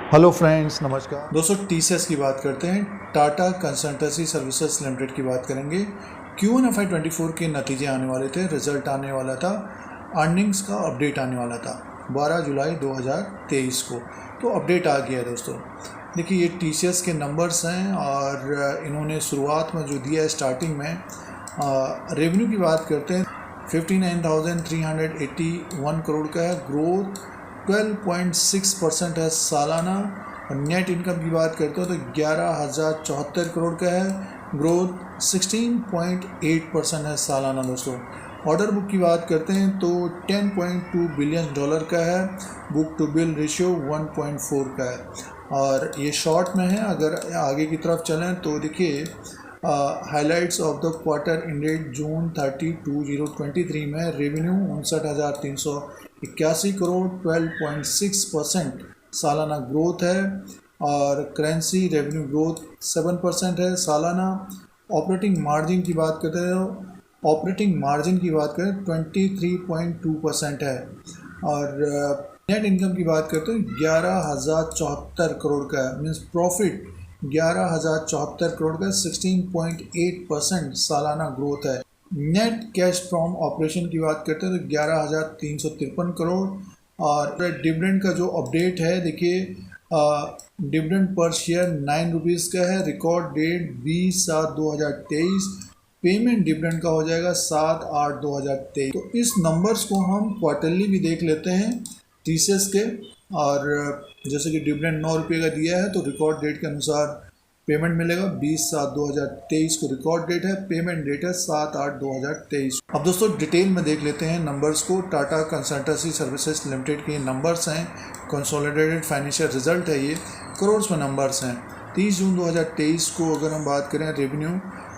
Hello friends, नमस्कार दोस्तों TCS की बात करते हैं। टाटा कंसल्टेंसी सर्विसेज लिमिटेड की बात करेंगे। Q1 FY24 के नतीजे आने वाले थे, रिजल्ट आने वाला था, अर्निंग्स का अपडेट आने वाला था 12 जुलाई 2023 को। तो अपडेट आ गया है दोस्तों। देखिए ये टीसीएस के नंबर्स हैं और इन्होंने शुरुआत में जो दिया है स्टार्टिंग में, रेवेन्यू की बात करते हैं 59,381 करोड़ का है, ग्रोथ 12.6% है सालाना। और नेट इनकम की बात करते हो तो 11,074 करोड़ का है, ग्रोथ 16.8% है सालाना दोस्तों। ऑर्डर बुक की बात करते हैं तो $10.2 बिलियन का है, बुक टू बिल रेशियो 1.4 का है। और ये शॉर्ट में है। अगर आगे की तरफ चलें तो देखिए highlights of the quarter ended June 30, 2023 में रेवेन्यू 59,381 करोड़, 12.6% सालाना ग्रोथ है। और करेंसी रेवेन्यू ग्रोथ 7% है सालाना। ऑपरेटिंग मार्जिन की बात करते हैं, ऑपरेटिंग मार्जिन की बात करें 23.2% है। और नेट इनकम की बात करते हैं 11,074 करोड़ का है, मीन्स प्रॉफिट 11,074 करोड़ का 16.8% सालाना ग्रोथ है। नेट कैश फ्रॉम ऑपरेशन की बात करते हैं तो 11,353 करोड़। और डिविडेंड का जो अपडेट है देखिए, डिविडेंड पर शेयर 9 रुपीज़ का है, रिकॉर्ड डेट 20/7/2023, पेमेंट डिविडेंड का हो जाएगा 7/8/2023। तो इस नंबर्स को हम क्वार्टरली भी देख लेते हैं टीसीएस के। और जैसे कि डिविडेंड 9 रुपये का दिया है तो रिकॉर्ड डेट के अनुसार पेमेंट मिलेगा 20/7/2023 को रिकॉर्ड डेट है, पेमेंट डेट है 7/8/2023। अब दोस्तों डिटेल में देख लेते हैं नंबर्स को। टाटा कंसल्टेंसी सर्विसेज लिमिटेड के नंबर्स हैं, कंसोलिडेटेड फाइनेंशियल रिजल्ट है, ये करोड़ में नंबर्स हैं। 30 जून 2023 को अगर हम बात करें, रेवेन्यू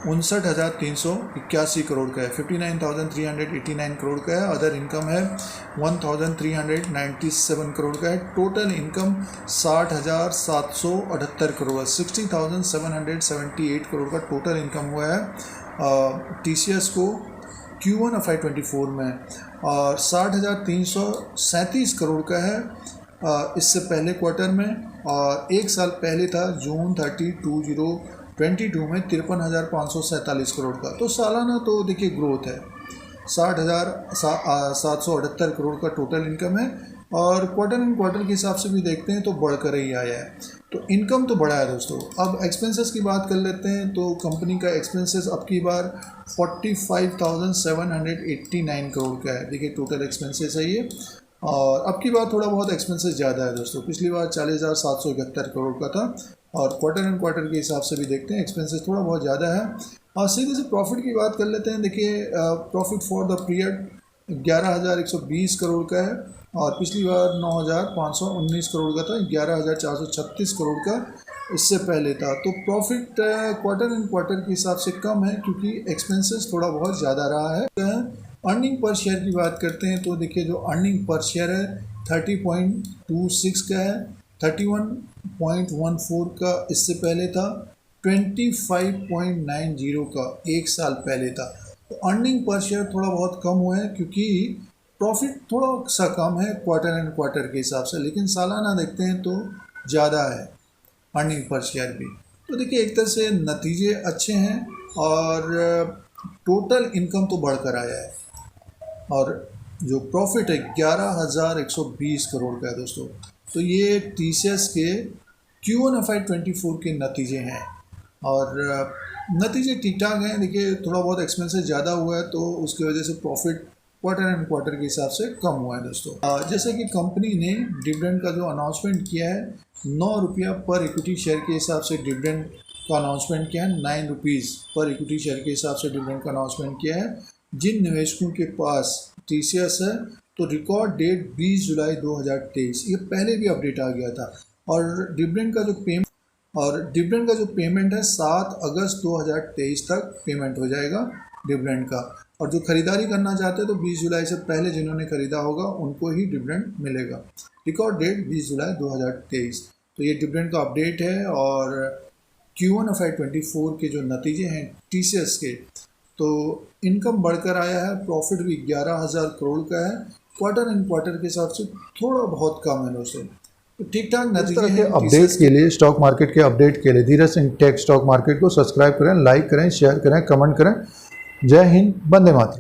59,381 करोड़ का है, 59,389 करोड़ का है। अदर इनकम है 1,397 करोड़ का है। टोटल इनकम 60,778 करोड़ है, 60,778 करोड़ का टोटल इनकम हुआ है टीसीएस को Q1 FY24 में। और 60,337 करोड़ का है इससे पहले क्वार्टर में। और एक साल पहले था जून 30, 2022 में 53,547 करोड़ का। तो सालाना तो देखिए ग्रोथ है, 60,778 करोड़ का टोटल इनकम है। और क्वार्टर इन क्वार्टर के हिसाब से भी देखते हैं तो बढ़कर ही आया है। तो इनकम तो बढ़ा है दोस्तों। अब एक्सपेंसेस की बात कर लेते हैं तो कंपनी का एक्सपेंसेस अब की बार 45,789 करोड़ का है। देखिए टोटल एक्सपेंसेस है ये। और अब की बार थोड़ा बहुत एक्सपेंसेस ज़्यादा है दोस्तों, पिछली बार 40,771 करोड़ का था। और क्वार्टर एंड क्वार्टर के हिसाब से भी देखते हैं एक्सपेंसेस थोड़ा बहुत ज़्यादा है। और सीधे से प्रॉफिट की बात कर लेते हैं। देखिए profit for the period 11,120 crore का है, और पिछली बार 9,519 करोड़ का था, 11,436 करोड़ का इससे पहले था। तो प्रॉफिट क्वार्टर एंड क्वार्टर के हिसाब से कम है क्योंकि एक्सपेंसेस थोड़ा बहुत ज़्यादा रहा है। अर्निंग पर शेयर की बात करते हैं तो देखिए जो अर्निंग पर शेयर है 30.26 का है, 31.14 का इससे पहले था, 25.90 का एक साल पहले था। तो अर्निंग पर शेयर थोड़ा बहुत कम हुआ है क्योंकि प्रॉफिट थोड़ा सा कम है क्वार्टर एंड क्वार्टर के हिसाब से, लेकिन सालाना देखते हैं तो ज़्यादा है अर्निंग पर शेयर भी। तो देखिए एक तरह से नतीजे अच्छे हैं और टोटल इनकम तो बढ़कर आया है। और जो प्रॉफिट है 11,120 करोड़ का है दोस्तों। तो ये टीसीएस के Q1 FY24 के नतीजे हैं और नतीजे ठीक ठाक हैं। देखिए थोड़ा बहुत एक्सपेंसेस ज़्यादा हुआ है तो उसकी वजह से प्रॉफिट क्वार्टर एंड क्वार्टर के हिसाब से कम हुआ है दोस्तों। जैसे कि कंपनी ने डिविडेंड का जो अनाउंसमेंट किया है 9 रुपया पर इक्विटी शेयर के हिसाब से डिविडेंड का अनाउंसमेंट किया है, 9 रुपीज़ पर इक्विटी शेयर के हिसाब से डिविडेंड का अनाउंसमेंट किया है। जिन निवेशकों के पास टीसीएस है तो रिकॉर्ड डेट 20 जुलाई 2023, ये पहले भी अपडेट आ गया था। और डिविडेंड का जो पेमेंट है 7 अगस्त 2023 तक पेमेंट हो जाएगा डिविडेंड का। और जो खरीदारी करना चाहते हैं तो 20 जुलाई से पहले जिन्होंने खरीदा होगा उनको ही डिविडेंड मिलेगा। रिकॉर्ड डेट 20 जुलाई 2023। तो ये डिविडेंड का अपडेट है। और Q1 FY24 के जो नतीजे हैं टीसीएस के, तो इनकम बढ़कर आया है, प्रॉफिट भी 11,000 करोड़ का है, क्वार्टर एंड क्वार्टर के हिसाब से थोड़ा बहुत कम है दोस्तों। तो ठीक ठाक इस नतीजे तरह के हैं। अपडेट के लिए, स्टॉक मार्केट के अपडेट के लिए Dheeraj Singh take stock market को सब्सक्राइब करें, लाइक करें, शेयर करें, कमेंट करें। जय हिंद, वंदे मातरम।